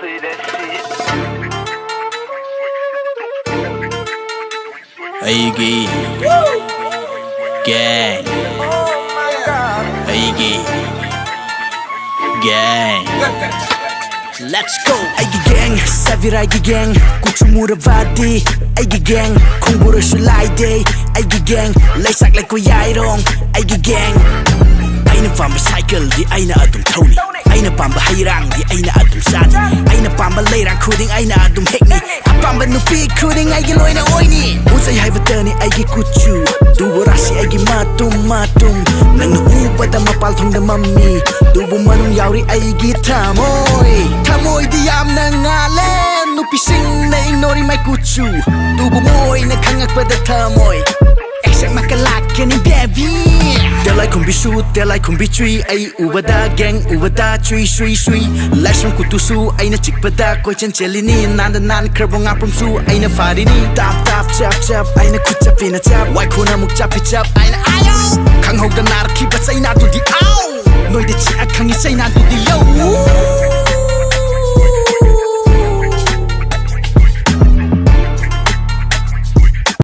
play that shit. Aigi gang, Aigi gang. Let's go. Aigi gang, Shabirai gang. Kuchumura vadi. Aigi gang, Kumbura shulaide. Aigi gang, Laisak like Koyairong. Aigi gang. Aina pamba cycle di aina adum Tony. Aina pamba hayrang di aina adum Sani. Aina pamba layrang kuding aina adum Hekni. Apamba nupi kuding aigi loina oini. Usay haivatani aigi kuchu. Dubu rasi aigi matum. Nang upada mapal thong da mami. Dubu manung yauri aigi tamoy di yam na ngalen. Nupi sing na ignori mai kuchu. Dubu moy na kangak pada tamoy. Exak makalak ni baby. Delay kumbi shoot, delay kumbi tree. Ay ubada gang, ubada tree, shui. Lasham kutusu, ay na chikpada. Koi chan chelini, nan kerbong aprum su. Ay na farini, tap, chap. Ay na kuchap, ina chap. Wai kuna muk chapi chap. Ay na ayaw. Kang hog da nar kibat say na to di aw. Noy de chi akang isay na to di yo.